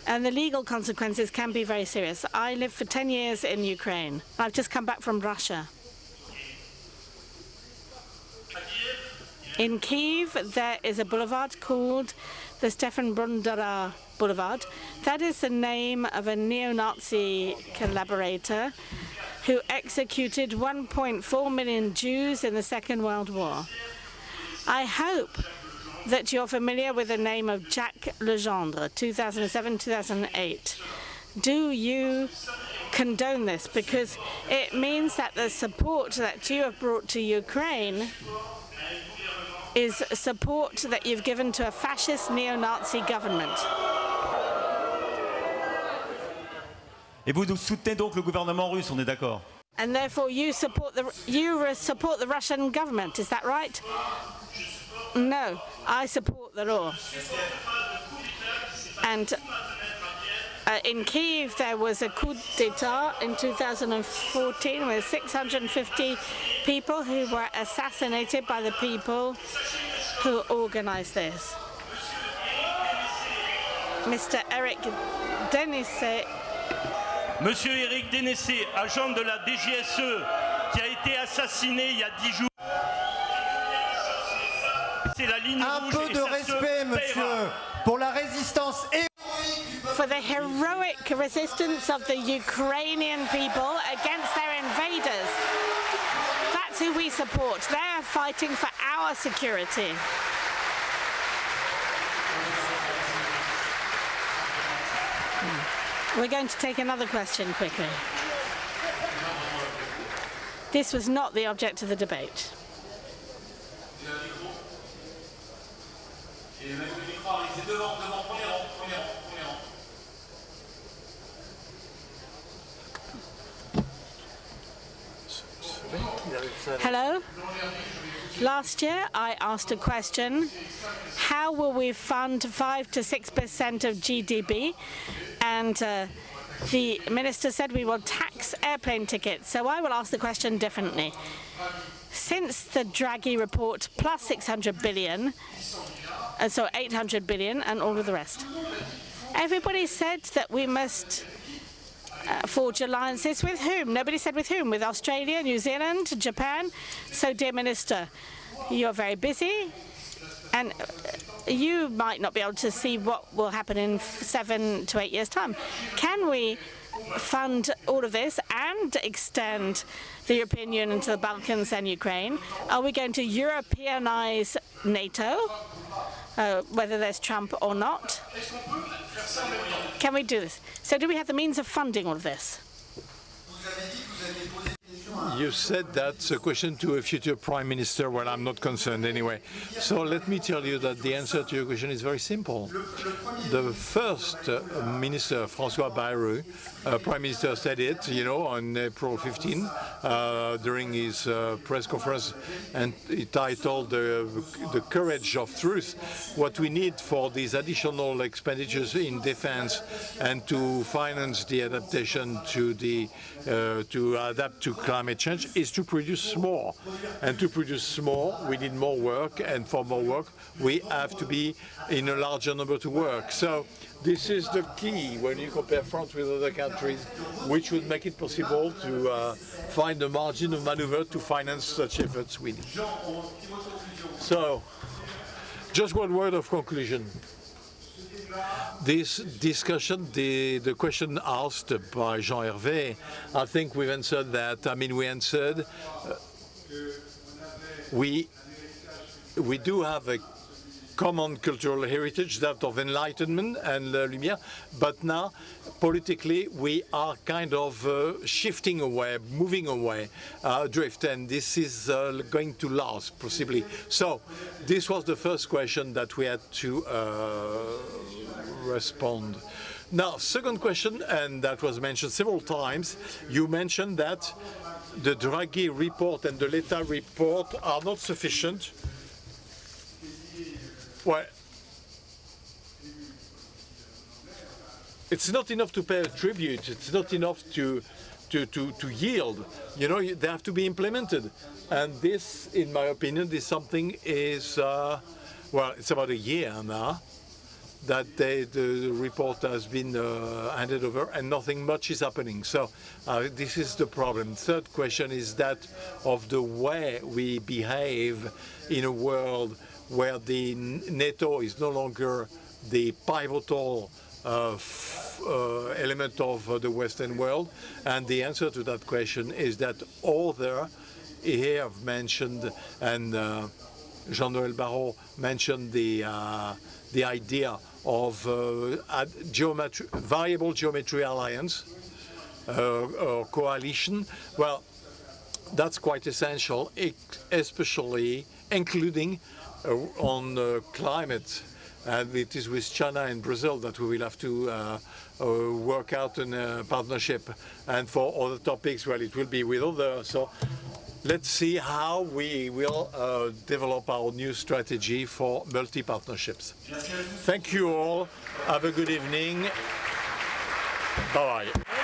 Speaker 2: And the legal consequences can be very serious. I lived for 10 years in Ukraine. I've just come back from Russia. In Kyiv, there is a boulevard called the Stefan Bundara Boulevard. That is the name of a neo-Nazi collaborator who executed 1.4 million Jews in the Second World War. I hope that you're familiar with the name of Jacques Legendre, 2007-2008. Do you condone this? Because it means that the support that you have brought to Ukraine is support that you've given to a fascist neo-Nazi government.
Speaker 4: Et vous soutenez donc le gouvernement russe, on est d'accord?
Speaker 2: And therefore you support the Russian government, is that right? No, I support the law. And in Kyiv there was a coup d'etat in 2014 with 650 people who were assassinated by the people who organized this. Mr. Eric Denisset.
Speaker 5: Monsieur Eric Denisset, agent de la DGSE, qui a été assassiné il y a 10 jours. C'est la ligne rouge.
Speaker 6: Un peu de respect, monsieur, pour la résistance héroïque.
Speaker 2: For the heroic resistance of the Ukrainian people against their invaders. That's who we support. They're fighting for our security. We're going to take another question quickly. This was not the object of the debate. Hello. Last year, I asked a question, how will we fund 5 to 6% of GDP? And the minister said we will tax airplane tickets. So I will ask the question differently. Since the Draghi report, plus 600 billion, so 800 billion and all of the rest, everybody said that we must forge alliances with whom? Nobody said with whom? With Australia, New Zealand, Japan? So, dear Minister, you're very busy, and you might not be able to see what will happen in 7 to 8 years' time. Can we fund all of this and extend the European Union to the Balkans and Ukraine? Are we going to Europeanize NATO, whether there's Trump or not? Can we do this? So do we have the means of funding all of this?
Speaker 1: You said that's a question to a future Prime Minister. Well, I'm not concerned anyway. So let me tell you that the answer to your question is very simple. The first minister, François Bayrou, Prime Minister, said it, you know, on April 15 during his press conference, and he titled The Courage of Truth. What we need for these additional expenditures in defense and to finance the adaptation to the to adapt to climate change is to produce more. And to produce more, we need more work, and for more work, we have to be in a larger number to work. So this is the key when you compare France with other countries, which would make it possible to find a margin of maneuver to finance such efforts we need. So, just one word of conclusion. This discussion, the question asked by Jean-Hervé, I think we've answered that. I mean, we answered, we do have a common cultural heritage, that of enlightenment and lumière, but now politically we are kind of shifting away, moving away, drift, and this is going to last possibly. So this was the first question that we had to respond. Now, second question, and that was mentioned several times, you mentioned that the Draghi report and the Letta report are not sufficient. Well, it's not enough to pay a tribute. It's not enough to yield. You know, they have to be implemented. And this, in my opinion, this something is, well, it's about a year now that the report has been handed over and nothing much is happening. So this is the problem. Third question is that of the way we behave in a world where the NATO is no longer the pivotal element of the Western world. And the answer to that question is that other here have mentioned, and Jean-Noël Barrot mentioned the idea of variable geometry alliance or coalition. Well, that's quite essential, especially including on climate, and it is with China and Brazil that we will have to work out a partnership. And for other topics, well, it will be with others. So let's see how we will develop our new strategy for multi-partnerships. Thank you all. Have a good evening. Bye-bye.